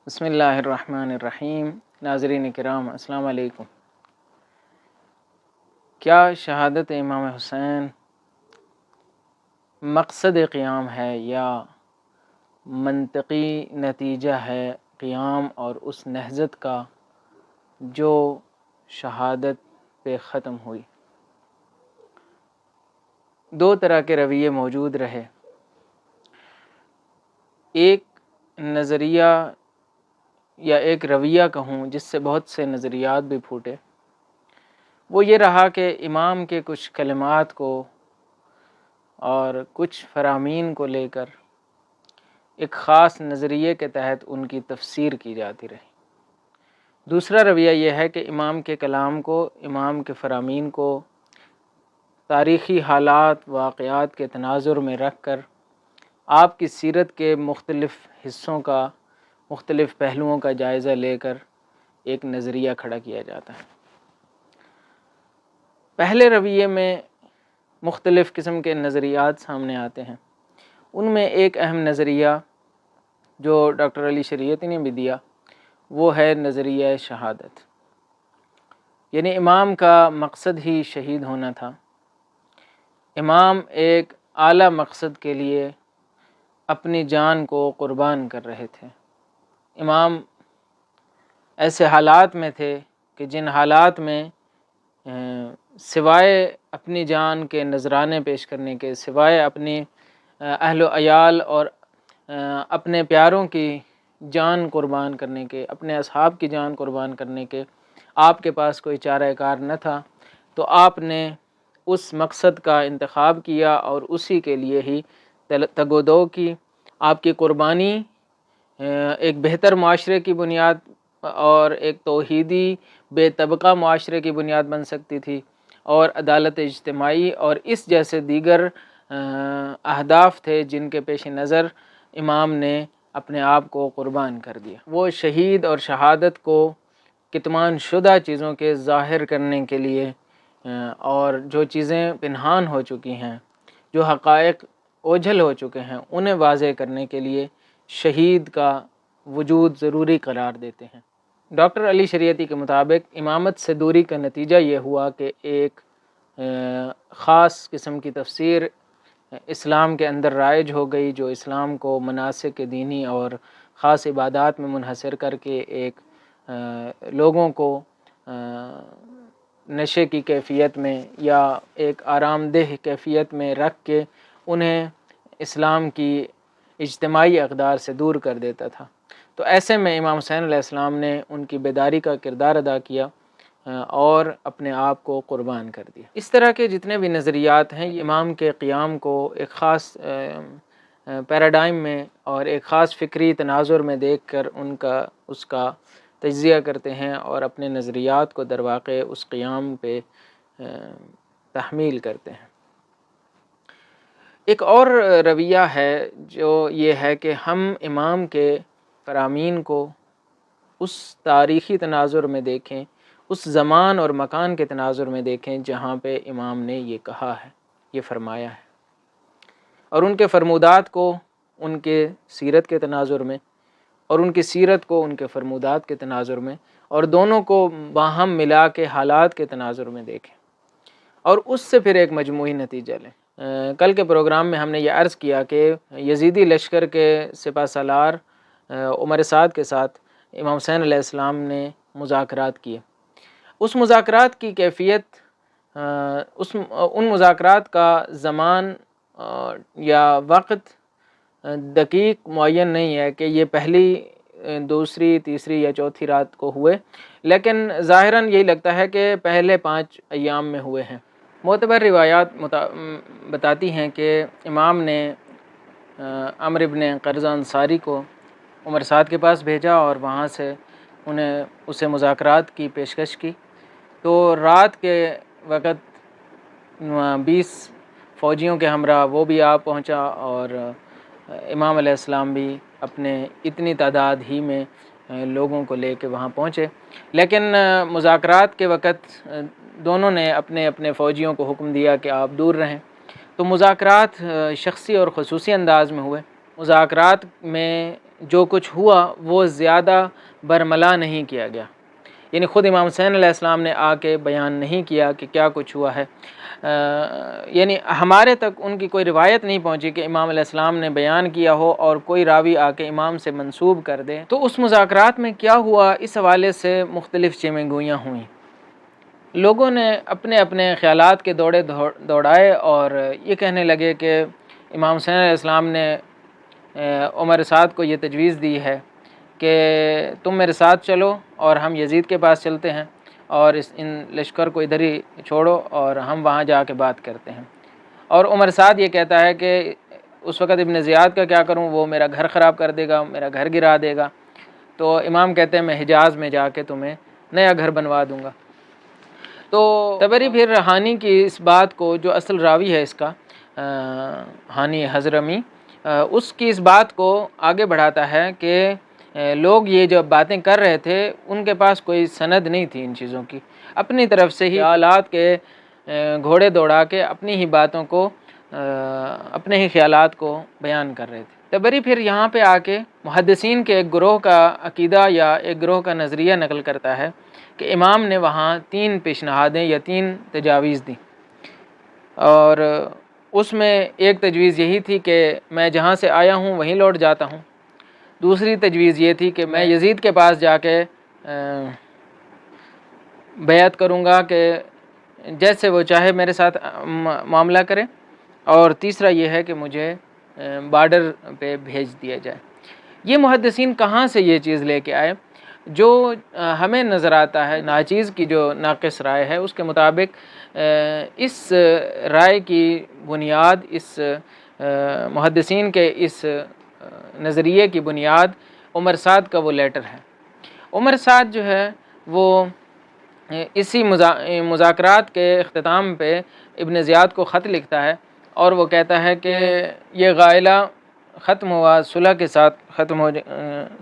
بسم اللہ الرحمن الرحیم۔ ناظرین کرام السلام علیکم۔ کیا شہادت امام حسین مقصد قیام ہے یا منطقی نتیجہ ہے قیام اور اس نہضت کا جو شہادت پہ ختم ہوئی؟ دو طرح کے رویے موجود رہے۔ ایک نظریہ یا ایک رویہ کہوں جس سے بہت سے نظریات بھی پھوٹے، وہ یہ رہا کہ امام کے کچھ کلمات کو اور کچھ فرامین کو لے کر ایک خاص نظریے کے تحت ان کی تفسیر کی جاتی رہی۔ دوسرا رویہ یہ ہے کہ امام کے کلام کو، امام کے فرامین کو تاریخی حالات واقعات کے تناظر میں رکھ کر آپ کی سیرت کے مختلف حصوں کا، مختلف پہلوؤں کا جائزہ لے کر ایک نظریہ کھڑا کیا جاتا ہے۔ پہلے رویے میں مختلف قسم کے نظریات سامنے آتے ہیں۔ ان میں ایک اہم نظریہ جو ڈاکٹر علی شریعتی نے بھی دیا وہ ہے نظریہ شہادت، یعنی امام کا مقصد ہی شہید ہونا تھا۔ امام ایک اعلیٰ مقصد کے لیے اپنی جان کو قربان کر رہے تھے۔ امام ایسے حالات میں تھے کہ جن حالات میں سوائے اپنی جان کے نذرانے پیش کرنے کے، سوائے اپنی اہل و عیال اور اپنے پیاروں کی جان قربان کرنے کے، اپنے اصحاب کی جان قربان کرنے کے آپ کے پاس کوئی چارہ کار نہ تھا، تو آپ نے اس مقصد کا انتخاب کیا اور اسی کے لیے ہی تگ و دو کی۔ آپ کی قربانی ایک بہتر معاشرے کی بنیاد اور ایک توحیدی بے طبقہ معاشرے کی بنیاد بن سکتی تھی، اور عدالت اجتماعی اور اس جیسے دیگر اہداف تھے جن کے پیش نظر امام نے اپنے آپ کو قربان کر دیا۔ وہ شہید اور شہادت کو کتمان شدہ چیزوں کے ظاہر کرنے کے لیے اور جو چیزیں پنہان ہو چکی ہیں، جو حقائق اوجھل ہو چکے ہیں، انہیں واضح کرنے کے لیے شہید کا وجود ضروری قرار دیتے ہیں۔ ڈاکٹر علی شریعتی کے مطابق امامت سے دوری کا نتیجہ یہ ہوا کہ ایک خاص قسم کی تفسیر اسلام کے اندر رائج ہو گئی، جو اسلام کو مناسک دینی اور خاص عبادات میں منحصر کر کے ایک لوگوں کو نشے کی کیفیت میں یا ایک آرام دہ کیفیت میں رکھ کے انہیں اسلام کی اجتماعی اقدار سے دور کر دیتا تھا۔ تو ایسے میں امام حسین علیہ السلام نے ان کی بیداری کا کردار ادا کیا اور اپنے آپ کو قربان کر دیا۔ اس طرح کے جتنے بھی نظریات ہیں، یہ امام کے قیام کو ایک خاص پیراڈائم میں اور ایک خاص فکری تناظر میں دیکھ کر اس کا تجزیہ کرتے ہیں اور اپنے نظریات کو در واقع اس قیام پہ تحمیل کرتے ہیں۔ ایک اور رویہ ہے جو یہ ہے کہ ہم امام کے فرامین کو اس تاریخی تناظر میں دیکھیں، اس زمان اور مکان کے تناظر میں دیکھیں جہاں پہ امام نے یہ کہا ہے، یہ فرمایا ہے، اور ان کے فرمودات کو ان کے سیرت کے تناظر میں اور ان کی سیرت کو ان کے فرمودات کے تناظر میں، اور دونوں کو باہم ملا کے حالات کے تناظر میں دیکھیں اور اس سے پھر ایک مجموعی نتیجہ لیں۔ کل کے پروگرام میں ہم نے یہ عرض کیا کہ یزیدی لشکر کے سپہ سالار عمر سعد کے ساتھ امام حسین علیہ السلام نے مذاکرات کیے۔ اس مذاکرات کی کیفیت، ان مذاکرات کا زمان یا وقت دقیق معین نہیں ہے کہ یہ پہلی، دوسری، تیسری یا چوتھی رات کو ہوئے، لیکن ظاہراً یہی لگتا ہے کہ پہلے 5 ایام میں ہوئے ہیں۔ معتبر روایات بتاتی ہیں کہ امام نے عمرو بن قرظہ انصاری کو عمر سعد کے پاس بھیجا اور وہاں سے اسے مذاکرات کی پیشکش کی۔ تو رات کے وقت 20 فوجیوں کے ہمراہ وہ بھی آ پہنچا اور امام علیہ السلام بھی اپنے اتنی تعداد ہی میں لوگوں کو لے کے وہاں پہنچے، لیکن مذاکرات کے وقت دونوں نے اپنے اپنے فوجیوں کو حکم دیا کہ آپ دور رہیں۔ تو مذاکرات شخصی اور خصوصی انداز میں ہوئے۔ مذاکرات میں جو کچھ ہوا وہ زیادہ برملا نہیں کیا گیا، یعنی خود امام حسین علیہ السلام نے آ کے بیان نہیں کیا کہ کیا کچھ ہوا ہے، یعنی ہمارے تک ان کی کوئی روایت نہیں پہنچی کہ امام علیہ السلام نے بیان کیا ہو اور کوئی راوی آ کے امام سے منسوب کر دے۔ تو اس مذاکرات میں کیا ہوا، اس حوالے سے مختلف چیمیں گوئیاں ہوئیں، لوگوں نے اپنے اپنے خیالات کے دوڑے دوڑائے اور یہ کہنے لگے کہ امام حسین علیہ السلام نے عمر سعد کو یہ تجویز دی ہے کہ تم میرے ساتھ چلو اور ہم یزید کے پاس چلتے ہیں اور ان لشکر کو ادھر ہی چھوڑو اور ہم وہاں جا کے بات کرتے ہیں۔ اور عمر سعد یہ کہتا ہے کہ اس وقت ابن زیاد کا کیا کروں، وہ میرا گھر خراب کر دے گا، میرا گھر گرا دے گا۔ تو امام کہتے ہیں میں حجاز میں جا کے تمہیں نیا گھر بنوا دوں گا۔ تو طبری پھر ہانی کی اس بات کو، جو اصل راوی ہے اس کا ہانی حضرمی، اس کی اس بات کو آگے بڑھاتا ہے کہ لوگ یہ جو باتیں کر رہے تھے ان کے پاس کوئی سند نہیں تھی ان چیزوں کی، اپنی طرف سے ہی خیالات کے گھوڑے دوڑا کے اپنی ہی باتوں کو، اپنے ہی خیالات کو بیان کر رہے تھے۔ طبری پھر یہاں پہ آ کے محدثین کے ایک گروہ کا عقیدہ یا ایک گروہ کا نظریہ نقل کرتا ہے کہ امام نے وہاں 3 پیشنہادیں یا 3 تجاویز دیں، اور اس میں ایک تجویز یہی تھی کہ میں جہاں سے آیا ہوں وہیں لوٹ جاتا ہوں، دوسری تجویز یہ تھی کہ میں یزید کے پاس جا کے بیعت کروں گا کہ جیسے وہ چاہے میرے ساتھ معاملہ کرے، اور تیسرا یہ ہے کہ مجھے بارڈر پہ بھیج دیا جائے۔ یہ محدثین کہاں سے یہ چیز لے کے آئے؟ جو ہمیں نظر آتا ہے ناچیز کی جو ناقص رائے ہے، اس کے مطابق اس رائے کی بنیاد، اس محدثین کے اس نظریے کی بنیاد عمر سعد کا وہ لیٹر ہے۔ عمر سعد جو ہے وہ اسی مذاکرات کے اختتام پہ ابن زیاد کو خط لکھتا ہے اور وہ کہتا ہے کہ یہ غائلہ ختم ہوا، صلح کے ساتھ ختم ہو،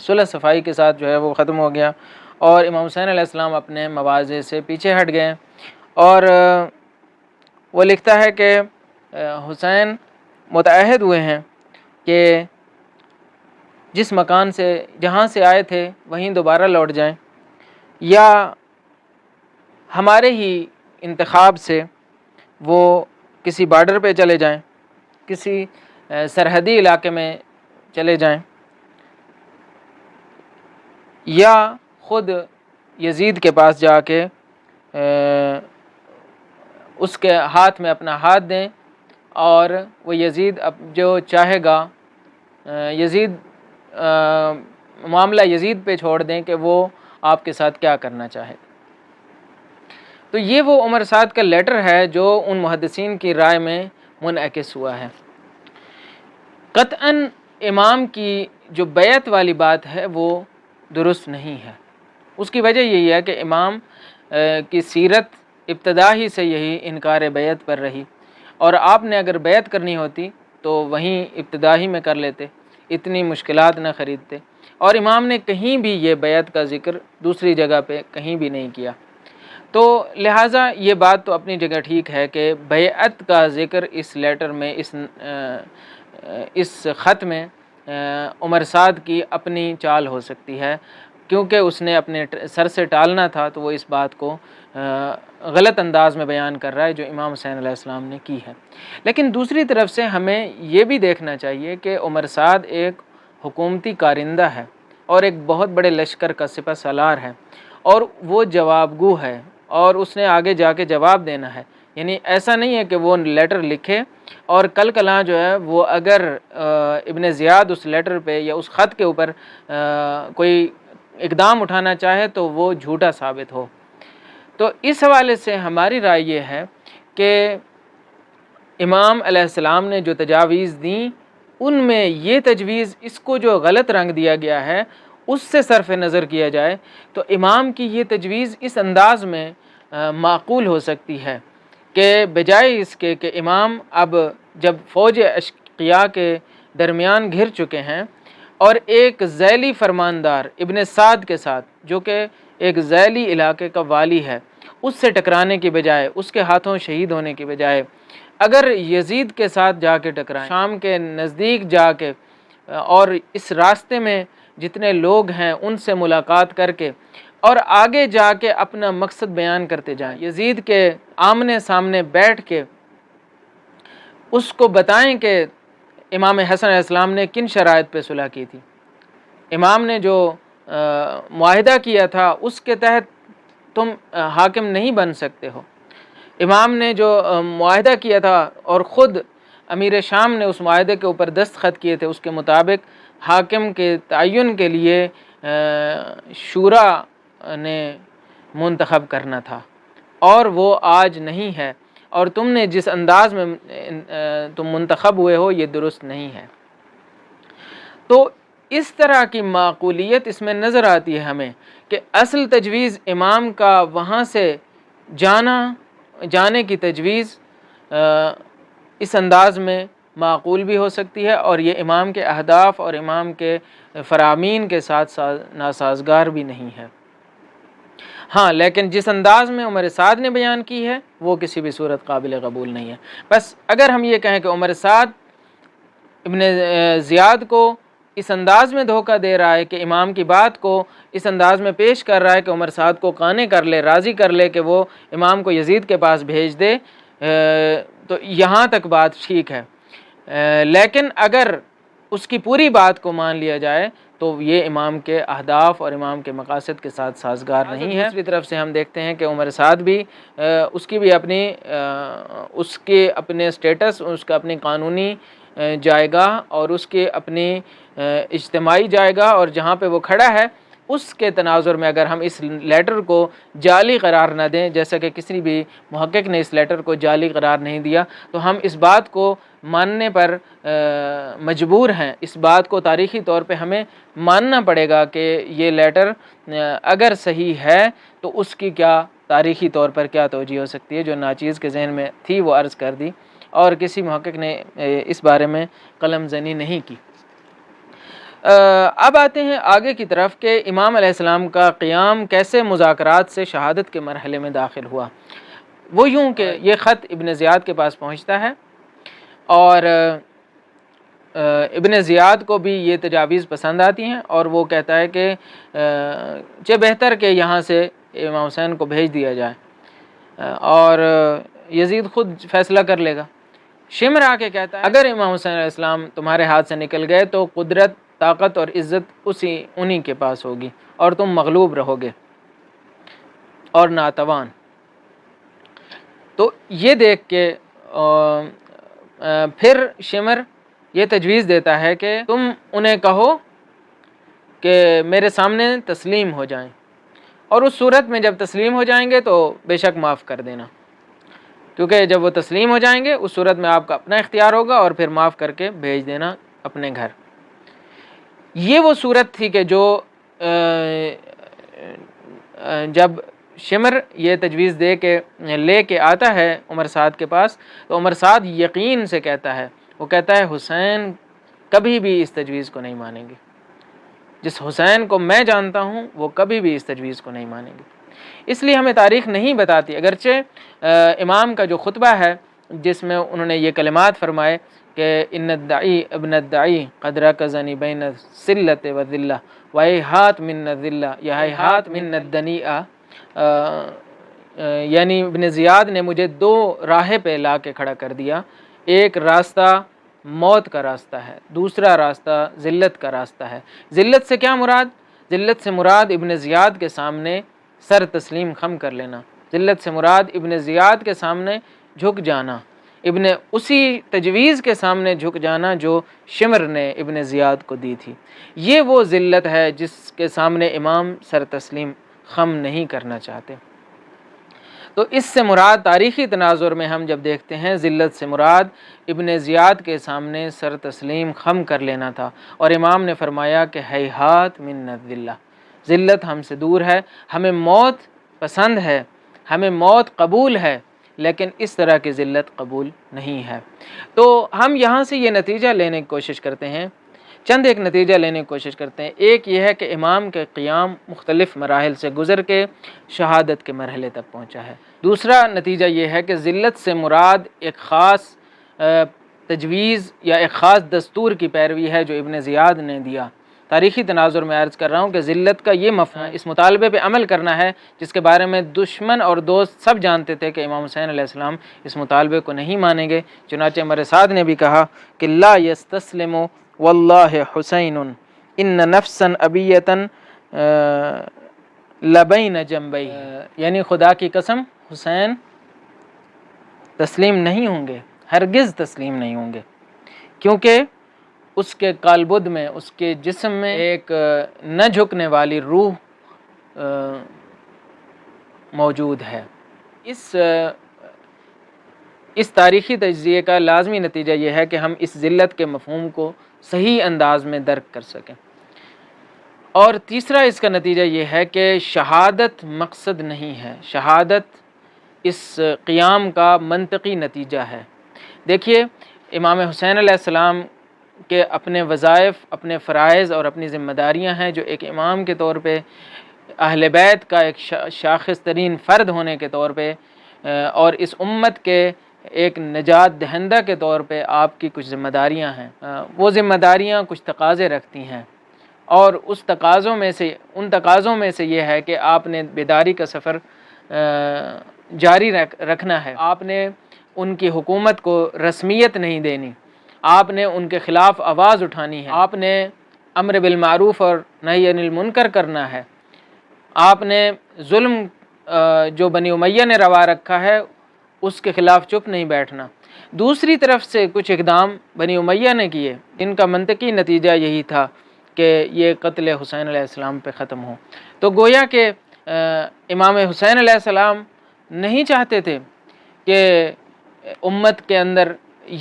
صلح صفائی کے ساتھ جو ہے وہ ختم ہو گیا، اور امام حسین علیہ السلام اپنے مواضع سے پیچھے ہٹ گئے۔ اور وہ لکھتا ہے کہ حسین متعہد ہوئے ہیں کہ جس مکان سے جہاں سے آئے تھے وہیں دوبارہ لوٹ جائیں، یا ہمارے ہی انتخاب سے وہ کسی بارڈر پہ چلے جائیں، کسی سرحدی علاقے میں چلے جائیں، یا خود یزید کے پاس جا کے اس کے ہاتھ میں اپنا ہاتھ دیں، اور وہ یزید جو چاہے گا، یزید معاملہ یزید پہ چھوڑ دیں کہ وہ آپ کے ساتھ کیا کرنا چاہے۔ تو یہ وہ عمر سعد کا لیٹر ہے جو ان محدثین کی رائے میں منعکس ہوا ہے۔ قطعاً امام کی جو بیعت والی بات ہے وہ درست نہیں ہے۔ اس کی وجہ یہی ہے کہ امام کی سیرت ابتدا ہی سے یہی انکار بیعت پر رہی، اور آپ نے اگر بیعت کرنی ہوتی تو وہیں ابتدا ہی میں کر لیتے، اتنی مشکلات نہ خریدتے، اور امام نے کہیں بھی یہ بیعت کا ذکر دوسری جگہ پہ کہیں بھی نہیں کیا۔ تو لہٰذا یہ بات تو اپنی جگہ ٹھیک ہے کہ بیعت کا ذکر اس لیٹر میں، اس خط میں عمر سعد کی اپنی چال ہو سکتی ہے، کیونکہ اس نے اپنے سر سے ٹالنا تھا، تو وہ اس بات کو غلط انداز میں بیان کر رہا ہے جو امام حسین علیہ السلام نے کی ہے۔ لیکن دوسری طرف سے ہمیں یہ بھی دیکھنا چاہیے کہ عمر سعد ایک حکومتی کارندہ ہے اور ایک بہت بڑے لشکر کا سپہ سالار ہے، اور وہ جواب گو ہے، اور اس نے آگے جا کے جواب دینا ہے۔ یعنی ایسا نہیں ہے کہ وہ لیٹر لکھے اور کل کلاں جو ہے وہ اگر ابن زیاد اس لیٹر پہ یا اس خط کے اوپر کوئی اقدام اٹھانا چاہے تو وہ جھوٹا ثابت ہو۔ تو اس حوالے سے ہماری رائے یہ ہے کہ امام علیہ السلام نے جو تجاویز دیں ان میں یہ تجویز، اس کو جو غلط رنگ دیا گیا ہے اس سے صرف نظر کیا جائے تو امام کی یہ تجویز اس انداز میں معقول ہو سکتی ہے کہ بجائے اس کے کہ امام اب جب فوج اشقیاء کے درمیان گھر چکے ہیں اور ایک ذیلی فرماندار ابن سعد کے ساتھ، جو کہ ایک ذیلی علاقے کا والی ہے، اس سے ٹکرانے کی بجائے، اس کے ہاتھوں شہید ہونے کی بجائے اگر یزید کے ساتھ جا کے ٹکرائیں، شام کے نزدیک جا کے، اور اس راستے میں جتنے لوگ ہیں ان سے ملاقات کر کے اور آگے جا کے اپنا مقصد بیان کرتے جائیں، یزید کے آمنے سامنے بیٹھ کے اس کو بتائیں کہ امام حسن علیہ السلام نے کن شرائط پہ صلح کی تھی، امام نے جو معاہدہ کیا تھا اس کے تحت تم حاکم نہیں بن سکتے ہو، امام نے جو معاہدہ کیا تھا اور خود امیر شام نے اس معاہدے کے اوپر دستخط کیے تھے، اس کے مطابق حاکم کے تعین کے لیے شورا نے منتخب کرنا تھا، اور وہ آج نہیں ہے، اور تم نے جس انداز میں تم منتخب ہوئے ہو یہ درست نہیں ہے۔ تو اس طرح کی معقولیت اس میں نظر آتی ہے ہمیں کہ اصل تجویز امام کا وہاں سے جانے کی تجویز اس انداز میں معقول بھی ہو سکتی ہے، اور یہ امام کے اہداف اور امام کے فرامین کے ساتھ ناسازگار بھی نہیں ہے۔ ہاں، لیکن جس انداز میں عمر سعد نے بیان کی ہے وہ کسی بھی صورت قابل قبول نہیں ہے۔ بس اگر ہم یہ کہیں کہ عمر سعد ابن زیاد کو اس انداز میں دھوکہ دے رہا ہے کہ امام کی بات کو اس انداز میں پیش کر رہا ہے کہ عمر سعد کو قانع کر لے، راضی کر لے کہ وہ امام کو یزید کے پاس بھیج دے، تو یہاں تک بات ٹھیک ہے، لیکن اگر اس کی پوری بات کو مان لیا جائے تو یہ امام کے اہداف اور امام کے مقاصد کے ساتھ سازگار نہیں ہے۔ دوسری طرف سے ہم دیکھتے ہیں کہ عمر سعد بھی اس کی بھی اپنی اس کے اپنے سٹیٹس، اس کا اپنی قانونی جائیگاہ اور اس کے اپنی اجتماعی جائیگاہ اور جہاں پہ وہ کھڑا ہے اس کے تناظر میں اگر ہم اس لیٹر کو جعلی قرار نہ دیں، جیسا کہ کسی بھی محقق نے اس لیٹر کو جعلی قرار نہیں دیا، تو ہم اس بات کو ماننے پر مجبور ہیں، اس بات کو تاریخی طور پہ ہمیں ماننا پڑے گا کہ یہ لیٹر اگر صحیح ہے تو اس کی کیا تاریخی طور پر کیا توجیہ ہو سکتی ہے، جو ناچیز کے ذہن میں تھی وہ عرض کر دی اور کسی محقق نے اس بارے میں قلم زنی نہیں کی۔ اب آتے ہیں آگے کی طرف کہ امام علیہ السلام کا قیام کیسے مذاکرات سے شہادت کے مرحلے میں داخل ہوا۔ وہ یوں کہ یہ خط ابن زیاد کے پاس پہنچتا ہے اور ابن زیاد کو بھی یہ تجاویز پسند آتی ہیں اور وہ کہتا ہے کہ بہتر کہ یہاں سے امام حسین کو بھیج دیا جائے اور یزید خود فیصلہ کر لے گا۔ شمر آ کے کہتا ہے اگر امام حسین علیہ السلام تمہارے ہاتھ سے نکل گئے تو قدرت، طاقت اور عزت انہی کے پاس ہوگی اور تم مغلوب رہو گے اور ناتوان۔ تو یہ دیکھ کے پھر شمر یہ تجویز دیتا ہے کہ تم انہیں کہو کہ میرے سامنے تسلیم ہو جائیں، اور اس صورت میں جب تسلیم ہو جائیں گے تو بے شک معاف کر دینا، کیونکہ جب وہ تسلیم ہو جائیں گے اس صورت میں آپ کا اپنا اختیار ہوگا اور پھر معاف کر کے بھیج دینا اپنے گھر۔ یہ وہ صورت تھی کہ جو جب شمر یہ تجویز لے کے آتا ہے عمر سعد کے پاس تو عمر سعد یقین سے کہتا ہے، وہ کہتا ہے حسین کبھی بھی اس تجویز کو نہیں مانیں گے، جس حسین کو میں جانتا ہوں وہ کبھی بھی اس تجویز کو نہیں مانیں گے۔ اس لیے ہمیں تاریخ نہیں بتاتی، اگرچہ امام کا جو خطبہ ہے جس میں انہوں نے یہ کلمات فرمائے کہ ان الدعی ابن الدعی قد رکزنی بین الذلۃ والذلہ وہیہات من الذلہ یا ہیہات من الدنیئہ، یعنی ابن زیاد نے مجھے دو راہ پہ لا کے کھڑا کر دیا، ایک راستہ موت کا راستہ ہے، دوسرا راستہ ذلت کا راستہ ہے۔ ذلت سے کیا مراد؟ ذلت سے مراد ابن زیاد کے سامنے سر تسلیم خم کر لینا، ذلت سے مراد ابن زیاد کے سامنے جھک جانا، اسی تجویز کے سامنے جھک جانا جو شمر نے ابن زیاد کو دی تھی۔ یہ وہ ذلت ہے جس کے سامنے امام سر تسلیم خم نہیں کرنا چاہتے۔ تو اس سے مراد تاریخی تناظر میں ہم جب دیکھتے ہیں ذلت سے مراد ابن زیاد کے سامنے سر تسلیم خم کر لینا تھا، اور امام نے فرمایا کہ ہیہات من الذلہ، ذلت ہم سے دور ہے، ہمیں موت پسند ہے، ہمیں موت قبول ہے، لیکن اس طرح کی ذلت قبول نہیں ہے۔ تو ہم یہاں سے یہ نتیجہ لینے کی کوشش کرتے ہیں، چند ایک نتیجہ لینے کی کوشش کرتے ہیں۔ ایک یہ ہے کہ امام کے قیام مختلف مراحل سے گزر کے شہادت کے مرحلے تک پہنچا ہے۔ دوسرا نتیجہ یہ ہے کہ ذلت سے مراد ایک خاص تجویز یا ایک خاص دستور کی پیروی ہے جو ابن زیاد نے دیا تاریخی تناظر میں عرض کر رہا ہوں کہ ذلت کا یہ مفہوم اس مطالبے پہ عمل کرنا ہے جس کے بارے میں دشمن اور دوست سب جانتے تھے کہ امام حسین علیہ السلام اس مطالبے کو نہیں مانیں گے۔ چنانچہ عمر سعد نے بھی کہا کہ لا یستسلم واللہ حسین ان نفسا ابیتا لبین جنبی، یعنی خدا کی قسم حسین تسلیم نہیں ہوں گے، ہرگز تسلیم نہیں ہوں گے، کیونکہ اس کے کالبد میں، اس کے جسم میں ایک نہ جھکنے والی روح موجود ہے۔ اس تاریخی تجزیے کا لازمی نتیجہ یہ ہے کہ ہم اس ذلت کے مفہوم کو صحیح انداز میں درک کر سکیں۔ اور تیسرا اس کا نتیجہ یہ ہے کہ شہادت مقصد نہیں ہے، شہادت اس قیام کا منطقی نتیجہ ہے۔ دیکھیے، امام حسین علیہ السلام کے اپنے وظائف، اپنے فرائض اور اپنی ذمہ داریاں ہیں جو ایک امام کے طور پہ، اہل بیت کا ایک شاخص ترین فرد ہونے کے طور پہ، اور اس امت کے ایک نجات دہندہ کے طور پہ آپ کی کچھ ذمہ داریاں ہیں۔ وہ ذمہ داریاں کچھ تقاضے رکھتی ہیں، اور ان تقاضوں میں سے یہ ہے کہ آپ نے بیداری کا سفر جاری رکھنا ہے۔ آپ نے ان کی حکومت کو رسمیت نہیں دینی، آپ نے ان کے خلاف آواز اٹھانی ہے، آپ نے امر بالمعروف اور نہی عن المنکر کرنا ہے، آپ نے ظلم جو بنی امیہ نے روا رکھا ہے اس کے خلاف چپ نہیں بیٹھنا۔ دوسری طرف سے کچھ اقدام بنی امیہ نے کیے جن کا منطقی نتیجہ یہی تھا کہ یہ قتل حسین علیہ السلام پہ ختم ہو۔ تو گویا کہ امام حسین علیہ السلام نہیں چاہتے تھے کہ امت کے اندر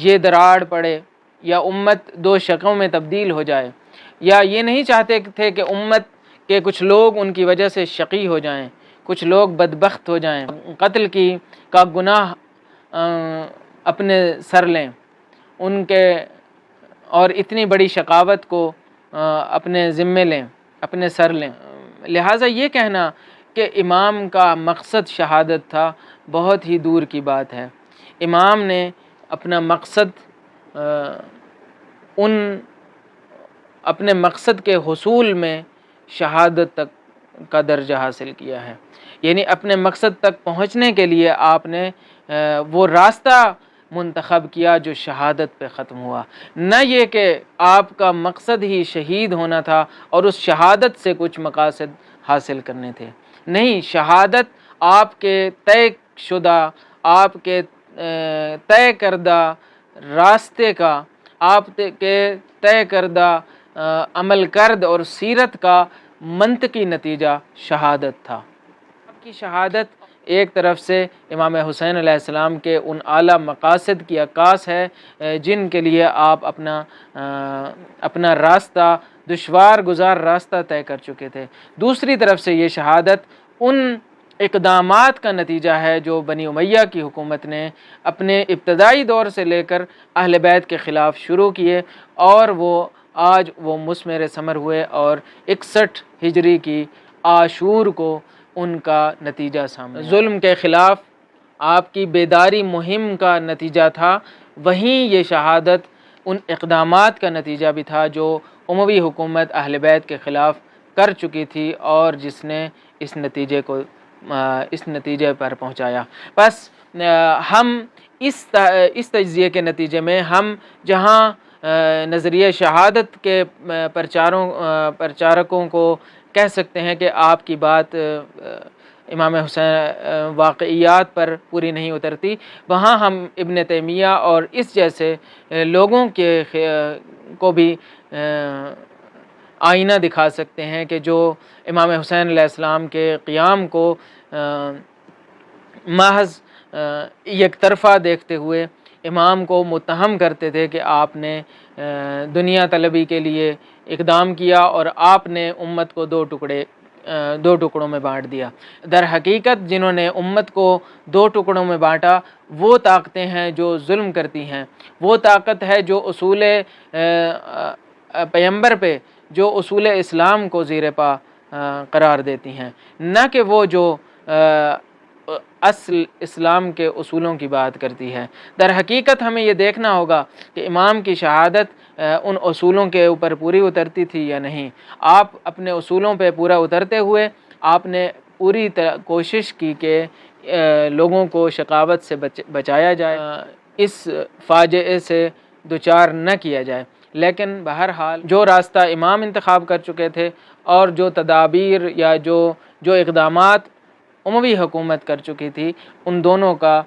یہ دراڑ پڑے یا امت دو شقوں میں تبدیل ہو جائے، یا یہ نہیں چاہتے تھے کہ امت کے کچھ لوگ ان کی وجہ سے شقی ہو جائیں، کچھ لوگ بدبخت ہو جائیں، قتل کا گناہ اپنے سر لیں، ان کے اور اتنی بڑی شقاوت کو اپنے ذمے لیں، اپنے سر لیں۔ لہٰذا یہ کہنا کہ امام کا مقصد شہادت تھا بہت ہی دور کی بات ہے۔ امام نے اپنا مقصد اپنے مقصد کے حصول میں شہادت تک کا درجہ حاصل کیا ہے، یعنی اپنے مقصد تک پہنچنے کے لیے آپ نے وہ راستہ منتخب کیا جو شہادت پہ ختم ہوا، نہ یہ کہ آپ کا مقصد ہی شہید ہونا تھا اور اس شہادت سے کچھ مقاصد حاصل کرنے تھے۔ نہیں، شہادت آپ کے طے شدہ، آپ کے طے کردہ راستے کا، آپ کے طے کردہ عمل کرد اور سیرت کا منطقی نتیجہ شہادت تھا۔ آپ کی شہادت ایک طرف سے امام حسین علیہ السلام کے ان اعلیٰ مقاصد کی عکاس ہے جن کے لیے آپ اپنا راستہ، دشوار گزار راستہ طے کر چکے تھے۔ دوسری طرف سے یہ شہادت ان اقدامات کا نتیجہ ہے جو بنی امیہ کی حکومت نے اپنے ابتدائی دور سے لے کر اہل بیت کے خلاف شروع کیے، اور آج وہ مثمر ثمر ہوئے، اور 61 ہجری کی عاشور کو ان کا نتیجہ سامنے۔ ظلم کے خلاف آپ کی بیداری مہم کا نتیجہ تھا، وہیں یہ شہادت ان اقدامات کا نتیجہ بھی تھا جو اموی حکومت اہل بیت کے خلاف کر چکی تھی اور جس نے اس نتیجے پر پہنچایا۔ بس ہم اس تجزیے کے نتیجے میں ہم جہاں نظریہ شہادت کے پرچارکوں کو کہہ سکتے ہیں کہ آپ کی بات امام حسین واقعیات پر پوری نہیں اترتی، وہاں ہم ابن تیمیہ اور اس جیسے لوگوں کو بھی آئینہ دکھا سکتے ہیں کہ جو امام حسین علیہ السلام کے قیام کو محض یک طرفہ دیکھتے ہوئے امام کو متہم کرتے تھے کہ آپ نے دنیا طلبی کے لیے اقدام کیا اور آپ نے امت کو دو ٹکڑوں میں بانٹ دیا۔ در حقیقت جنہوں نے امت کو دو ٹکڑوں میں بانٹا وہ طاقتیں ہیں جو ظلم کرتی ہیں، وہ طاقت ہے جو اصول پیغمبر پہ، جو اصول اسلام کو زیر پا قرار دیتی ہیں، نہ کہ وہ جو اصل اسلام کے اصولوں کی بات کرتی ہے۔ در حقیقت ہمیں یہ دیکھنا ہوگا کہ امام کی شہادت ان اصولوں کے اوپر پوری اترتی تھی یا نہیں۔ آپ اپنے اصولوں پہ پورا اترتے ہوئے آپ نے پوری کوشش کی کہ لوگوں کو شقاوت سے بچایا جائے، اس فاجعے سے دوچار نہ کیا جائے۔ لیکن بہرحال جو راستہ امام انتخاب کر چکے تھے اور جو تدابیر یا جو اقدامات اموی حکومت کر چکی تھی، ان دونوں کا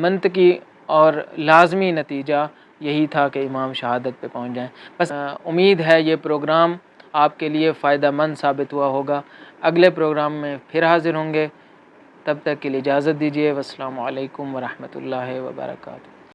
منطقی اور لازمی نتیجہ یہی تھا کہ امام شہادت پہ پہنچ جائیں۔ بس امید ہے یہ پروگرام آپ کے لیے فائدہ مند ثابت ہوا ہوگا۔ اگلے پروگرام میں پھر حاضر ہوں گے، تب تک کے لیے اجازت دیجیے۔ والسلام علیکم ورحمۃ اللہ وبرکاتہ۔